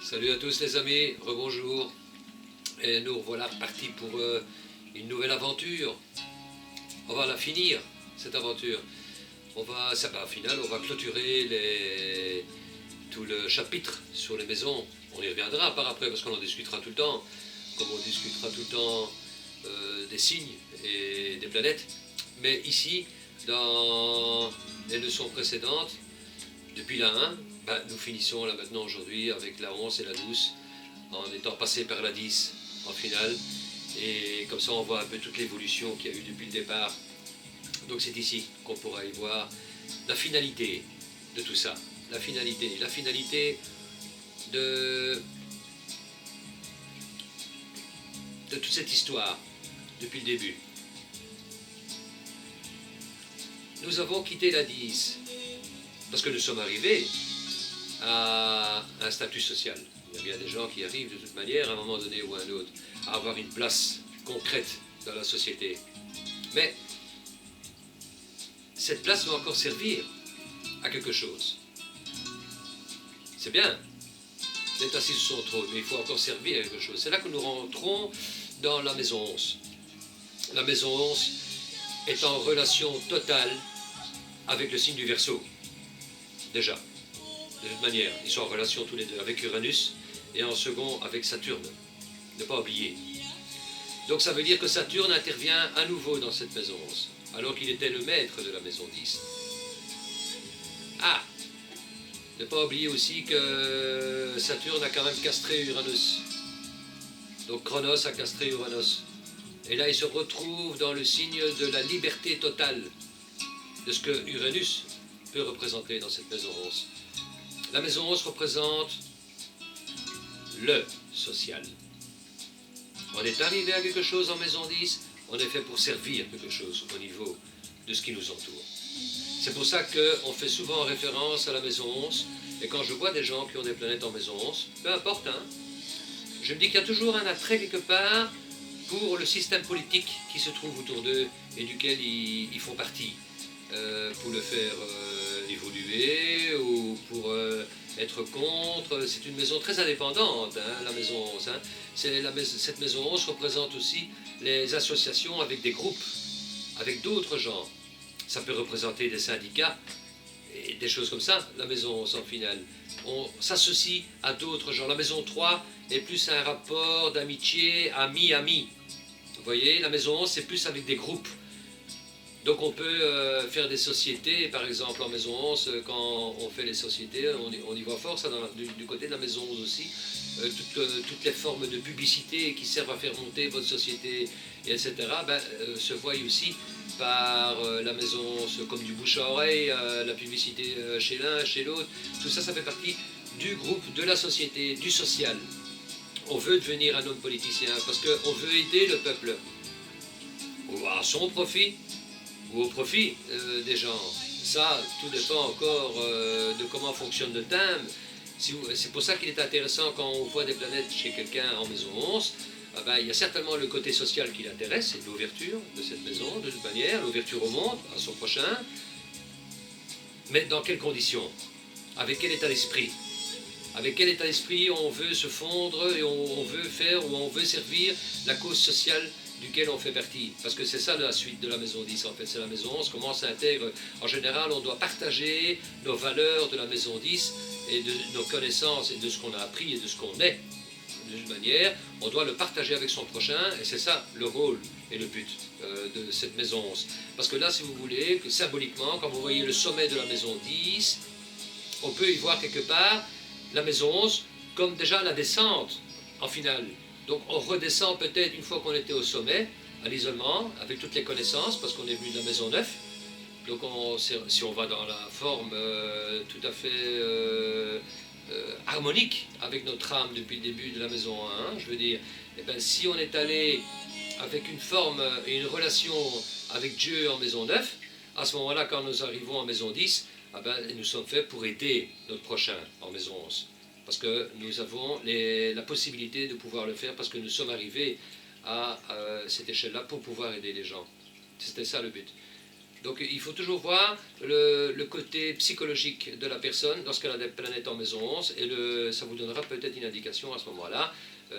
Salut à tous les amis, rebonjour. Et nous voilà partis pour une nouvelle aventure. On va la finir, cette aventure. Au final, on va clôturer tout le chapitre sur les maisons. On y reviendra par après parce qu'on en discutera tout le temps. Comme on discutera tout le temps des signes et des planètes. Mais ici, dans les leçons précédentes, depuis la 1, nous finissons là maintenant aujourd'hui avec la 11 et la 12, en étant passé par la 10 en finale. Et comme ça on voit un peu toute l'évolution qu'il y a eu depuis le départ. Donc c'est ici qu'on pourra y voir la finalité de tout ça. La finalité de toute cette histoire depuis le début. Nous avons quitté la 10 parce que nous sommes arrivés à un statut social. Il y a bien des gens qui arrivent de toute manière, à un moment donné ou à un autre, à avoir une place concrète dans la société. Mais cette place doit encore servir à quelque chose. C'est bien d'être assis sur son trône, mais il faut encore servir à quelque chose. C'est là que nous rentrons dans la maison 11. La maison 11 est en relation totale avec le signe du Verseau. Déjà, de toute manière, ils sont en relation tous les deux avec Uranus et en second avec Saturne. Ne pas oublier. Donc ça veut dire que Saturne intervient à nouveau dans cette maison 11, alors qu'il était le maître de la maison 10. Ah, ne pas oublier aussi que Saturne a quand même castré Uranus. Donc Chronos a castré Uranus. Et là, il se retrouve dans le signe de la liberté totale, de ce que Uranus peut représenter dans cette maison 11. La maison 11 représente le social. On est arrivé à quelque chose en maison 10, on est fait pour servir quelque chose au niveau de ce qui nous entoure. C'est pour ça qu'on fait souvent référence à la maison 11, et quand je vois des gens qui ont des planètes en maison 11, peu importe, je me dis qu'il y a toujours un attrait quelque part pour le système politique qui se trouve autour d'eux et duquel ils font partie, pour le faire évoluer ou pour être contre. C'est une maison très indépendante, la maison 11. Cette maison 11 représente aussi les associations avec des groupes, avec d'autres gens. Ça peut représenter des syndicats et des choses comme ça, la maison 11 en finale. On s'associe à d'autres gens. La maison 3 est plus un rapport d'amitié, ami-ami. Vous voyez, la maison 11 c'est plus avec des groupes. Donc on peut faire des sociétés, par exemple en maison 11, quand on fait les sociétés, on y voit fort, ça du côté de la maison 11 aussi, toutes les formes de publicité qui servent à faire monter votre société, etc., se voient aussi par la maison 11, comme du bouche à oreille, la publicité chez l'un, chez l'autre, tout ça, ça fait partie du groupe, de la société, du social. On veut devenir un homme politicien parce qu'on veut aider le peuple, à son profit, ou au profit des gens. Ça, tout dépend encore de comment fonctionne le thème. C'est pour ça qu'il est intéressant quand on voit des planètes chez quelqu'un en maison 11, il y a certainement le côté social qui l'intéresse, c'est l'ouverture de cette maison, de toute manière, l'ouverture au monde, à son prochain. Mais dans quelles conditions? Avec quel état d'esprit? Avec quel état d'esprit on veut se fondre et on veut faire ou on veut servir la cause sociale duquel on fait partie. Parce que c'est ça la suite de la maison 10 en fait, c'est la maison 11, comment on s'intègre. En général, on doit partager nos valeurs de la maison 10 et de nos connaissances et de ce qu'on a appris et de ce qu'on est. De toute manière, on doit le partager avec son prochain et c'est ça le rôle et le but de cette maison 11. Parce que là, si vous voulez, que symboliquement, quand vous voyez le sommet de la maison 10, on peut y voir quelque part la maison 11 comme déjà la descente en finale. Donc on redescend peut-être une fois qu'on était au sommet, à l'isolement, avec toutes les connaissances, parce qu'on est venu de la maison 9. Donc si on va dans la forme tout à fait harmonique avec notre âme depuis le début de la maison 1, je veux dire, si on est allé avec une forme et une relation avec Dieu en maison 9, à ce moment-là, quand nous arrivons en maison 10, nous sommes faits pour aider notre prochain en maison 11. Parce que nous avons la possibilité de pouvoir le faire, parce que nous sommes arrivés à cette échelle-là pour pouvoir aider les gens. C'était ça le but. Donc il faut toujours voir le côté psychologique de la personne lorsqu'elle a des planètes en maison 11, et ça vous donnera peut-être une indication à ce moment-là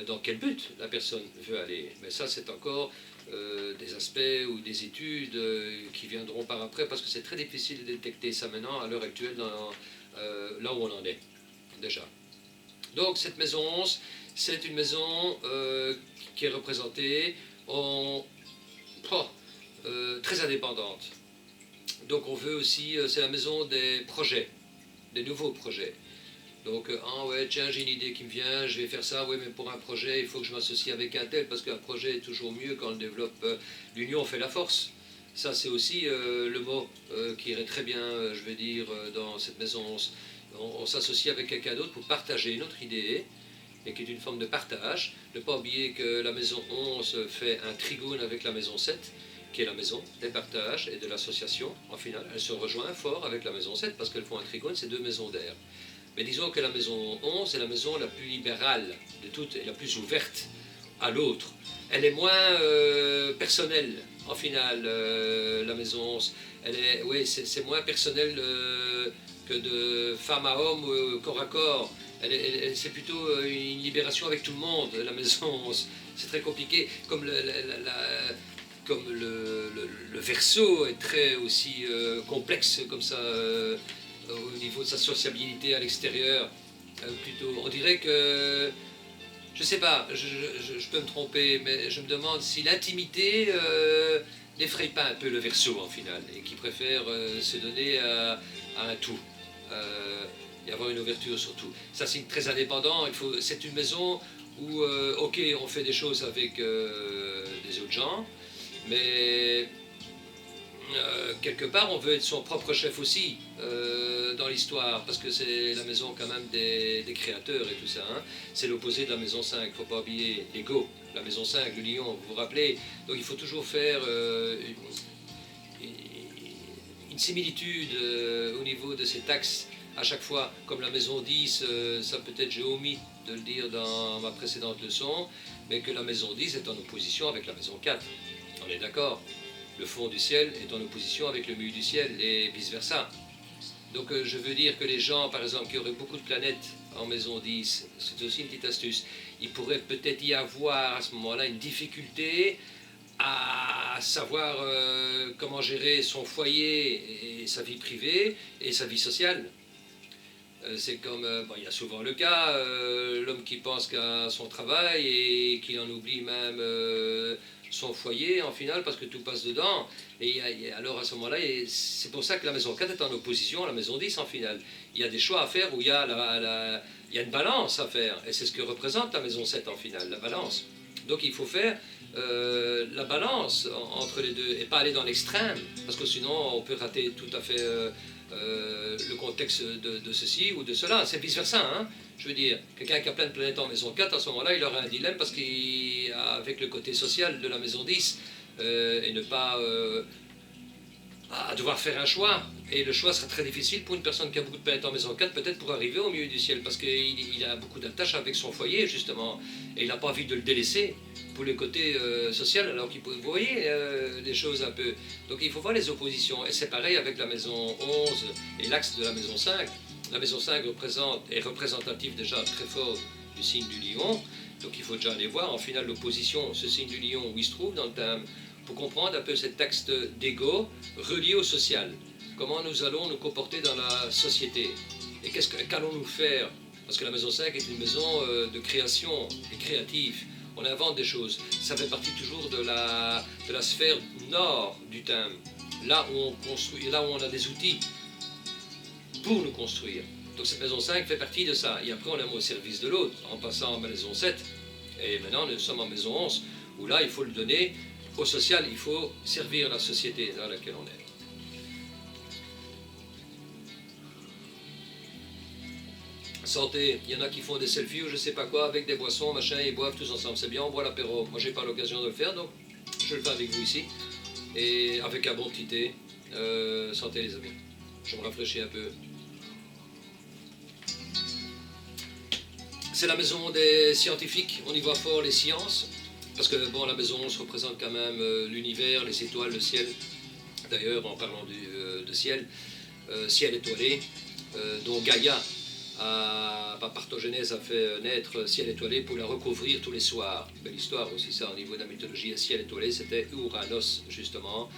dans quel but la personne veut aller. Mais ça, c'est encore des aspects ou des études qui viendront par après, parce que c'est très difficile de détecter ça maintenant, à l'heure actuelle, là où on en est, déjà. Donc cette maison 11, c'est une maison qui est représentée très indépendante. Donc on veut aussi, c'est la maison des projets, des nouveaux projets. Donc, ah ouais, tiens, j'ai une idée qui me vient, je vais faire ça, ouais, mais pour un projet, il faut que je m'associe avec un tel, parce qu'un projet est toujours mieux quand on le développe. L'union fait la force. Ça, c'est aussi le mot qui irait très bien, je vais dire, dans cette maison. On s'associe avec quelqu'un d'autre pour partager notre idée, et qui est une forme de partage. Ne pas oublier que la maison 11 fait un trigone avec la maison 7, qui est la maison des partages et de l'association. En final, elle se rejoint fort avec la maison 7 parce qu'elles font un trigone, c'est deux maisons d'air. Mais disons que la maison 11 est la maison la plus libérale de toutes et la plus ouverte à l'autre. Elle est moins personnelle, en final, la maison 11. Oui, c'est moins personnel que de femme à homme, corps à corps. C'est plutôt une libération avec tout le monde, la maison 11. C'est très compliqué, comme le Verseau est très aussi complexe comme ça au niveau de sa sociabilité à l'extérieur. Plutôt, on dirait que, je sais pas, je peux me tromper, mais je me demande si l'intimité n'effraie pas un peu le Verseau en final, et qui préfère se donner à un tout. Et avoir une ouverture sur tout. Ça, c'est très indépendant. C'est une maison où, ok, on fait des choses avec des autres gens, mais quelque part, on veut être son propre chef aussi dans l'histoire, parce que c'est la maison quand même des créateurs et tout ça. Hein. C'est l'opposé de la maison 5, il ne faut pas oublier l'ego. La maison 5, le lion, vous vous rappelez. Donc il faut toujours faire une similitude au niveau de ces taxes à chaque fois. Comme la maison 10, ça peut-être j'ai omis de le dire dans ma précédente leçon, mais que la maison 10 est en opposition avec la maison 4. On est d'accord? Le fond du ciel est en opposition avec le milieu du ciel et vice-versa. Donc je veux dire que les gens, par exemple, qui auraient beaucoup de planètes en maison 10, c'est aussi une petite astuce, il pourrait peut-être y avoir à ce moment-là une difficulté à savoir comment gérer son foyer et sa vie privée et sa vie sociale. C'est comme, il y a souvent le cas, l'homme qui pense qu'à son travail et qui en oublie même son foyer en final parce que tout passe dedans. Alors à ce moment-là, c'est pour ça que la maison 4 est en opposition à la maison 10 en final. Il y a des choix à faire où il y a, il y a une balance à faire. Et c'est ce que représente la maison 7 en final, la balance. Donc il faut faire la balance entre les deux et pas aller dans l'extrême parce que sinon on peut rater tout à fait le contexte de ceci ou de cela. C'est vice-versa. Hein. Je veux dire, quelqu'un qui a plein de planètes en maison 4, à ce moment-là, il aura un dilemme parce qu'avec le côté social de la maison 10 et ne pas devoir faire un choix. Et le choix sera très difficile pour une personne qui a beaucoup de planètes en maison 4, peut-être pour arriver au milieu du ciel, parce qu'il a beaucoup d'attaches avec son foyer, justement, et il n'a pas envie de le délaisser pour le côté social, alors qu'il peut, vous voyez les choses un peu. Donc il faut voir les oppositions, et c'est pareil avec la maison 11 et l'axe de la maison 5. La maison 5 est représentative déjà très fort du signe du lion, donc il faut déjà aller voir, en final, l'opposition, ce signe du lion, où il se trouve dans le thème, pour comprendre un peu cet axe d'ego relié au social. Comment nous allons nous comporter dans la société et qu'allons-nous faire? Parce que la maison 5 est une maison de création et créative. On invente des choses. Ça fait partie toujours de la sphère nord du thème. Là où on construit, là où on a des outils pour nous construire. Donc cette maison 5 fait partie de ça. Et après on est au service de l'autre en passant en maison 7. Et maintenant nous sommes en maison 11 où là il faut le donner au social, il faut servir la société dans laquelle on est. Santé, il y en a qui font des selfies ou je sais pas quoi avec des boissons, machin, ils boivent tous ensemble, c'est bien, on boit l'apéro. Moi j'ai pas l'occasion de le faire, donc je le fais avec vous ici. Et avec un bon petit thé, santé les amis. Je me rafraîchis un peu. C'est la maison des scientifiques, on y voit fort les sciences, parce que bon, la maison 11 représente quand même l'univers, les étoiles, le ciel. D'ailleurs, en parlant de ciel, ciel étoilé, dont Gaïa, par parthogenèse, a fait naître ciel étoilé pour la recouvrir tous les soirs. Belle histoire aussi ça, au niveau de la mythologie. Un ciel étoilé, c'était Uranos, justement.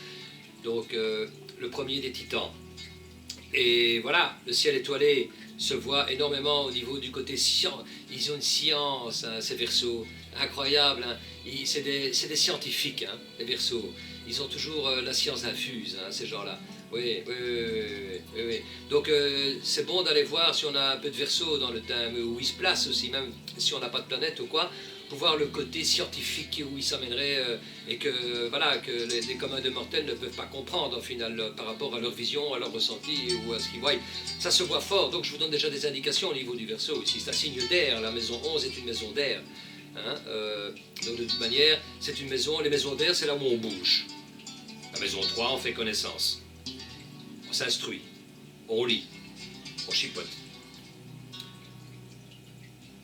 Donc, le premier des titans. Et voilà, le ciel étoilé se voit énormément au niveau du côté science. Ils ont une science, hein, ces Verseaux, incroyable. Hein. C'est des scientifiques, hein, les Verseaux. Ils ont toujours la science infuse, hein, ces gens-là. Oui, oui, oui, oui, oui, oui. Donc c'est bon d'aller voir si on a un peu de Verseau dans le thème, où il se place aussi, même si on n'a pas de planète ou quoi, pour voir le côté scientifique où il s'amènerait et que voilà que les communs de mortels ne peuvent pas comprendre au final par rapport à leur vision, à leur ressenti ou à ce qu'ils voient. Ça se voit fort, donc je vous donne déjà des indications au niveau du Verseau ici. C'est un signe d'air, la maison 11 est une maison d'air. Hein, donc de toute manière, c'est une maison, les maisons d'air c'est là où on bouge. La maison 3, on fait connaissance. On s'instruit, on lit, on chipote.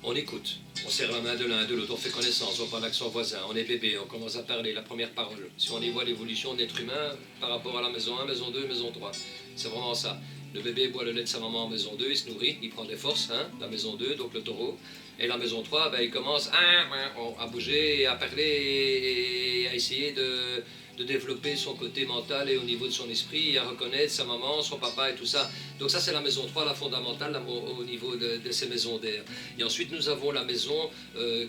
On écoute, on serre la main de l'un de l'autre, on fait connaissance, on parle avec son voisin, on est bébé, on commence à parler, la première parole. Si on y voit l'évolution de l'être humain par rapport à la maison 1, maison 2, maison 3, c'est vraiment ça. Le bébé boit le lait de sa maman en maison 2, il se nourrit, il prend des forces, hein, la maison 2, donc le taureau. Et la maison 3, ben, il commence à bouger, à parler et à essayer de développer son côté mental et au niveau de son esprit, et à reconnaître sa maman, son papa et tout ça. Donc ça c'est la maison 3, la fondamentale au niveau de ces maisons d'air. Et ensuite nous avons la maison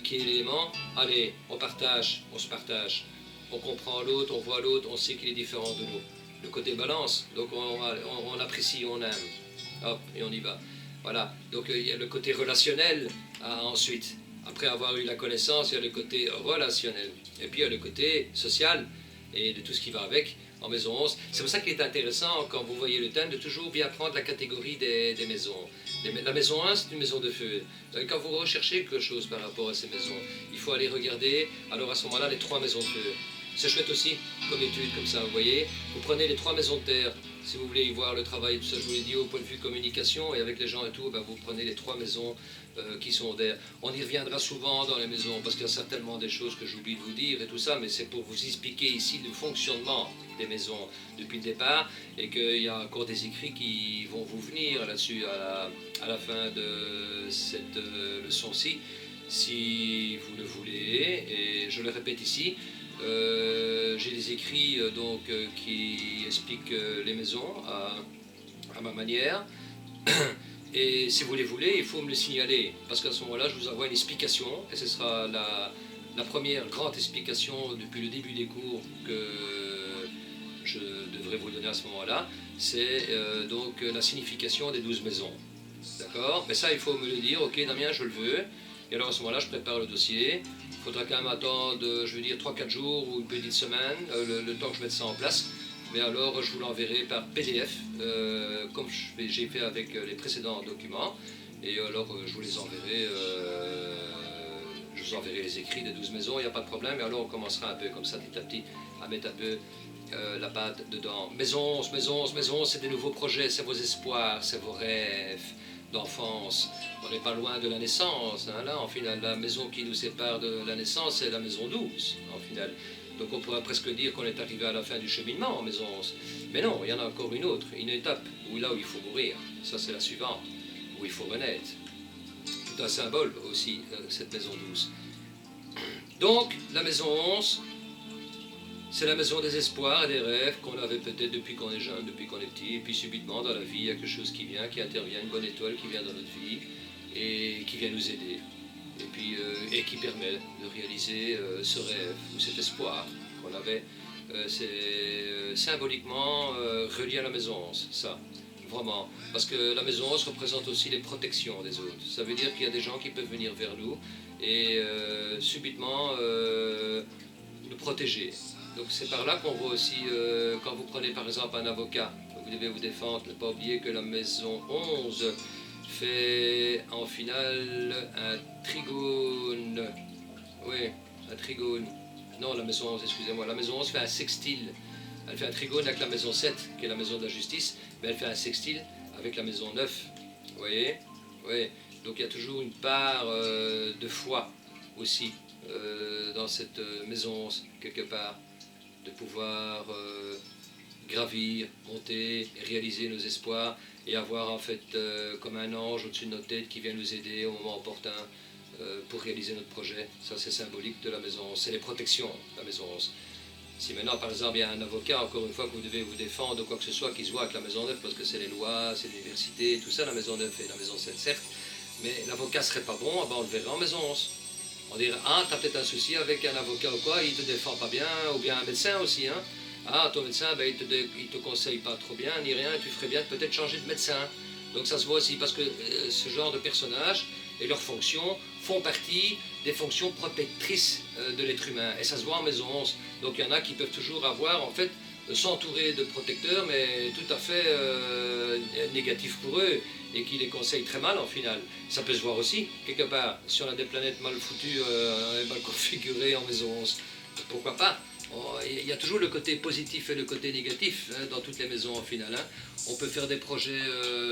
qui est l'élément, allez, on partage, on se partage. On comprend l'autre, on voit l'autre, on sait qu'il est différent de nous. Le côté balance, donc on apprécie, on aime. Hop, et on y va. Voilà, donc il y a le côté relationnel ensuite. Après avoir eu la connaissance, il y a le côté relationnel. Et puis il y a le côté social et de tout ce qui va avec en maison 11. C'est pour ça qu'il est intéressant, quand vous voyez le thème, de toujours bien prendre la catégorie des maisons. La maison 1, c'est une maison de feu. Quand vous recherchez quelque chose par rapport à ces maisons, il faut aller regarder, alors à ce moment-là, les 3 maisons de feu. C'est chouette aussi, comme étude, comme ça, vous voyez. Vous prenez les 3 maisons de terre, si vous voulez y voir le travail, tout ça, je vous l'ai dit, au point de vue communication, et avec les gens et tout, ben, vous prenez les 3 maisons qui sont d'air. On y reviendra souvent dans les maisons, parce qu'il y a certainement des choses que j'oublie de vous dire et tout ça, mais c'est pour vous expliquer ici le fonctionnement des maisons depuis le départ, et qu'il y a encore des écrits qui vont vous venir là-dessus à la fin de cette leçon-ci, si vous le voulez, et je le répète ici. J'ai des écrits qui expliquent les maisons à ma manière. Et si vous les voulez, il faut me le signaler, parce qu'à ce moment-là, je vous envoie une explication, et ce sera la première grande explication depuis le début des cours que je devrais vous donner à ce moment-là. C'est donc la signification des 12 maisons. D'accord? Mais ça, il faut me le dire, ok Damien, je le veux. Et alors à ce moment-là, je prépare le dossier. Il faudra quand même attendre, je veux dire, 3-4 jours ou une petite semaine, le temps que je mette ça en place. Mais alors, je vous l'enverrai par PDF, comme j'ai fait avec les précédents documents. Et alors, je vous les enverrai, je vous enverrai les écrits des 12 maisons, il n'y a pas de problème. Et alors, on commencera un peu comme ça, petit à petit, à mettre un peu la patte dedans. Maison, c'est des nouveaux projets, c'est vos espoirs, c'est vos rêves d'enfance. On n'est pas loin de la naissance, hein, là, en final, la maison qui nous sépare de la naissance, c'est la maison 12, en final. Donc on pourrait presque dire qu'on est arrivé à la fin du cheminement en maison 11. Mais non, il y en a encore une autre, une étape, là où il faut mourir. Ça c'est la suivante, où il faut renaître. C'est un symbole aussi, cette maison 12. Donc, la maison 11, c'est la maison des espoirs et des rêves qu'on avait peut-être depuis qu'on est jeune, depuis qu'on est petit, et puis subitement dans la vie, il y a quelque chose qui vient, qui intervient, une bonne étoile qui vient dans notre vie, et qui vient nous aider, et puis et qui permet de réaliser ce rêve ou cet espoir qu'on avait. C'est symboliquement relié à la maison 11, ça, vraiment. Parce que la maison 11 représente aussi les protections des autres. Ça veut dire qu'il y a des gens qui peuvent venir vers nous et subitement nous protéger. Donc c'est par là qu'on voit aussi, quand vous prenez par exemple un avocat, vous devez vous défendre, ne pas oublier que la maison 11 fait en finale un trigone. Oui, un trigone. Non, la maison 11, excusez-moi. La maison 11 fait un sextile. Elle fait un trigone avec la maison 7, qui est la maison de la justice, mais elle fait un sextile avec la maison 9. Vous voyez? Oui. Donc il y a toujours une part de foi aussi dans cette maison 11, quelque part. De pouvoir gravir, monter, et réaliser nos espoirs et avoir en fait comme un ange au-dessus de notre tête qui vient nous aider au moment opportun pour réaliser notre projet. Ça c'est symbolique de la maison 11, c'est les protections, la maison 11. Si maintenant par exemple il y a un avocat, encore une fois, que vous devez vous défendre ou quoi que ce soit, qui se voit avec la maison 9 parce que c'est les lois, c'est l'université, tout ça, la maison 9 et la maison 7 certes, mais l'avocat serait pas bon, ah ben on le verrait en maison 11. On dirait, ah, t'as peut-être un souci avec un avocat ou quoi, il te défend pas bien, ou bien un médecin aussi, hein. Ah, ton médecin, ben, il te conseille pas trop bien, ni rien, tu ferais bien de peut-être changer de médecin. Donc ça se voit aussi, parce que ce genre de personnages et leurs fonctions font partie des fonctions protectrices de l'être humain. Et ça se voit en maison 11. Donc il y en a qui peuvent toujours avoir, en fait, s'entourer de protecteurs, mais tout à fait négatifs pour eux, et qui les conseillent très mal en final. Ça peut se voir aussi, quelque part, si on a des planètes mal foutues et mal configurées en maison 11. Pourquoi pas? Il y a toujours le côté positif et le côté négatif hein, dans toutes les maisons en final. Hein. On peut faire des projets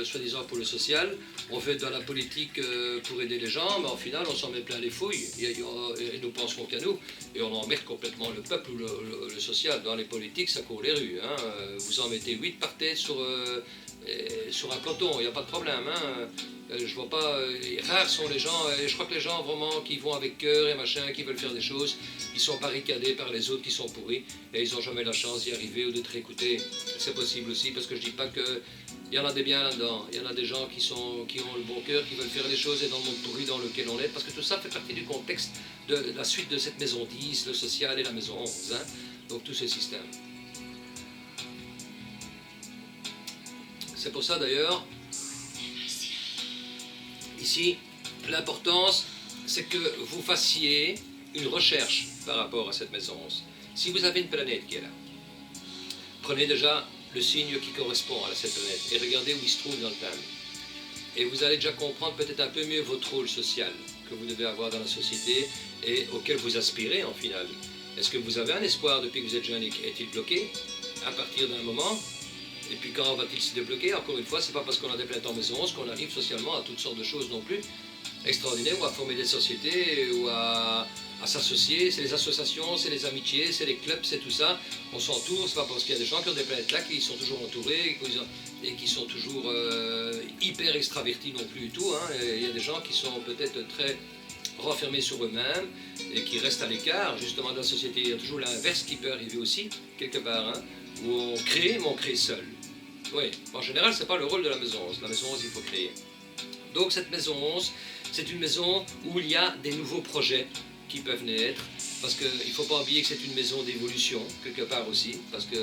soi-disant pour le social, on fait dans la politique pour aider les gens, mais en final on s'en met plein les fouilles et nous penserons qu'à nous. Et on emmerde complètement le peuple ou le social. Dans les politiques ça court les rues. Hein. Vous en mettez 8 par tête sur un peloton, il n'y a pas de problème. Hein. Je vois pas, rares sont les gens, et je crois que les gens vraiment qui vont avec cœur et machin, qui veulent faire des choses, ils sont barricadés par les autres qui sont pourris et ils n'ont jamais la chance d'y arriver ou de te réécouter. C'est possible aussi parce que je dis pas que il y en a des biens là-dedans, il y en a des gens qui ont le bon cœur, qui veulent faire les choses et dans le monde pourri dans lequel on est, parce que tout ça fait partie du contexte de la suite de cette maison 10, le social et la maison 11, hein, donc tout ce système. C'est pour ça d'ailleurs, ici, l'importance, c'est que vous fassiez une recherche par rapport à cette maison 11. Si vous avez une planète qui est là, prenez déjà le signe qui correspond à cette planète et regardez où il se trouve dans le thème. Et vous allez déjà comprendre peut-être un peu mieux votre rôle social que vous devez avoir dans la société et auquel vous aspirez en final. Est-ce que vous avez un espoir depuis que vous êtes jeune et est-il bloqué à partir d'un moment? Et puis quand va-t-il se débloquer? Encore une fois, c'est pas parce qu'on a des planètes en maison 11 qu'on arrive socialement à toutes sortes de choses non plus extraordinaires, ou à former des sociétés, ou à s'associer. C'est les associations, c'est les amitiés, c'est les clubs, c'est tout ça. On s'entoure, c'est pas parce qu'il y a des gens qui ont des planètes là qui sont toujours entourés et qui sont toujours hyper extravertis non plus du tout. Hein. Il y a des gens qui sont peut-être très renfermés sur eux-mêmes et qui restent à l'écart justement de la société. Il y a toujours l'inverse qui peut arriver aussi, quelque part, hein, où on crée, mais on crée seul. Oui, en général, c'est pas le rôle de la maison 11. La maison 11, il faut créer. Donc cette maison 11, c'est une maison où il y a des nouveaux projets qui peuvent naître, parce qu'il ne faut pas oublier que c'est une maison d'évolution, quelque part aussi, parce que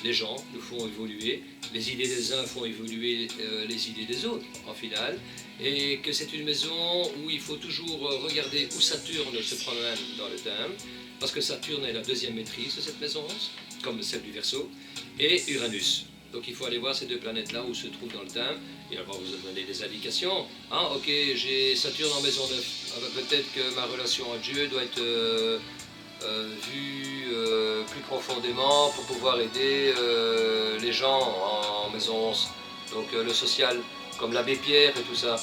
les gens nous font évoluer, les idées des uns font évoluer les idées des autres, en final, et que c'est une maison où il faut toujours regarder où Saturne se promène dans le thème, parce que Saturne est la deuxième maîtrise de cette maison 11, comme celle du Verseau, et Uranus. Donc il faut aller voir ces deux planètes-là où se trouvent dans le thème, et elle va vous donner des indications. Ah ok, j'ai Saturne en maison 9, ah, ben, peut-être que ma relation à Dieu doit être vue plus profondément pour pouvoir aider les gens en maison 11. Donc le social, comme l'abbé Pierre et tout ça,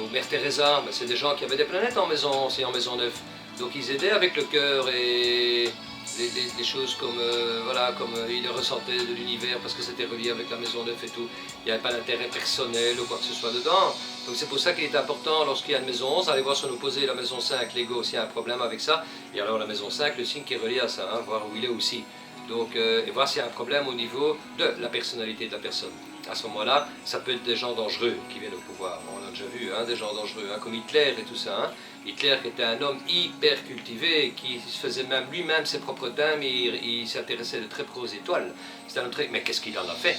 ou Mère Teresa, ben, c'est des gens qui avaient des planètes en maison 11 et en maison 9. Donc ils aidaient avec le cœur et des choses comme, voilà, comme il ressentait de l'univers parce que c'était relié avec la maison 9 et tout. Il n'y avait pas d'intérêt personnel ou quoi que ce soit dedans. Donc c'est pour ça qu'il est important, lorsqu'il y a une maison 11, aller voir son opposé, la maison 5, l'ego, s'il y a un problème avec ça. Et alors la maison 5, le signe qui est relié à ça, hein, voir où il est aussi. Donc, et voir s'il y a un problème au niveau de la personnalité de la personne. À ce moment-là, ça peut être des gens dangereux qui viennent au pouvoir. On l'a déjà vu, hein, des gens dangereux, hein, comme Hitler et tout ça. Hein. Hitler était un homme hyper cultivé, qui faisait même lui-même ses propres thèmes, il s'intéressait de très près aux étoiles. C'était un truc, mais qu'est-ce qu'il en a fait?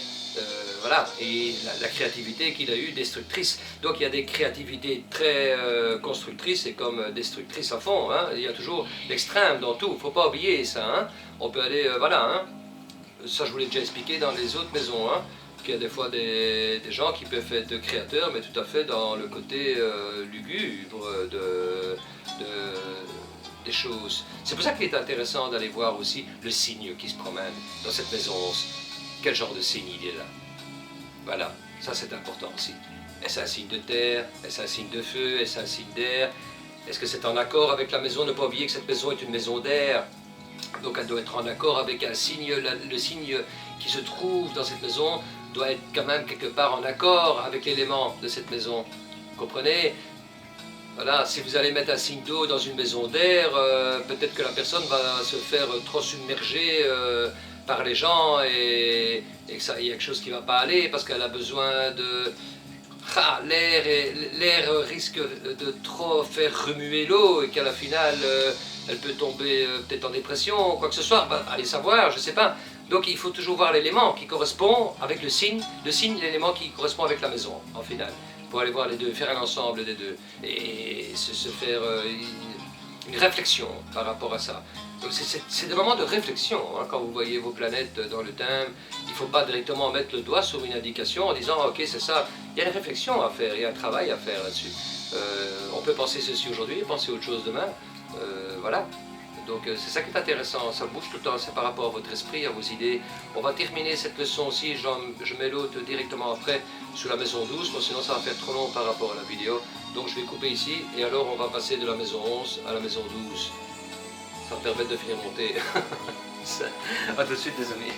Voilà, et la créativité qu'il a eue, destructrice. Donc il y a des créativités très constructrices et comme destructrices à fond. Hein. Il y a toujours l'extrême dans tout, il ne faut pas oublier ça. Hein. On peut aller, voilà, hein. Ça je vous l'ai déjà expliqué dans les autres maisons. Hein. Il y a des fois des gens qui peuvent être créateurs, mais tout à fait dans le côté lugubre des choses. C'est pour ça qu'il est intéressant d'aller voir aussi le signe qui se promène dans cette maison 11. Quel genre de signe il est là? Voilà, ça c'est important aussi. Est-ce un signe de terre? Est-ce un signe de feu? Est-ce un signe d'air? Est-ce que c'est en accord avec la maison? Ne pas oublier que cette maison est une maison d'air. Donc elle doit être en accord avec un signe, le signe qui se trouve dans cette maison doit être quand même quelque part en accord avec l'élément de cette maison. Vous comprenez? Voilà, si vous allez mettre un signe d'eau dans une maison d'air, peut-être que la personne va se faire trop submerger par les gens et que ça, il y a quelque chose qui ne va pas aller parce qu'elle a besoin de... Ah, l'air risque de trop faire remuer l'eau et qu'à la finale, elle peut tomber peut-être en dépression ou quoi que ce soit. Bah, allez savoir, je ne sais pas. Donc il faut toujours voir l'élément qui correspond avec le signe l'élément qui correspond avec la maison, en finale. Pour aller voir les deux, faire un ensemble des deux et se faire une réflexion par rapport à ça. Donc c'est des moments de réflexion, hein, quand vous voyez vos planètes dans le thème. Il ne faut pas directement mettre le doigt sur une indication en disant ok c'est ça. Il y a une réflexion à faire, il y a un travail à faire là-dessus. On peut penser ceci aujourd'hui et penser autre chose demain. Voilà. Donc c'est ça qui est intéressant, ça bouge tout le temps, c'est par rapport à votre esprit, à vos idées. On va terminer cette leçon aussi, je mets l'autre directement après sur la maison 12, sinon ça va faire trop long par rapport à la vidéo. Donc je vais couper ici et alors on va passer de la maison 11 à la maison 12. Ça me permet de finir monter. A tout de suite les amis.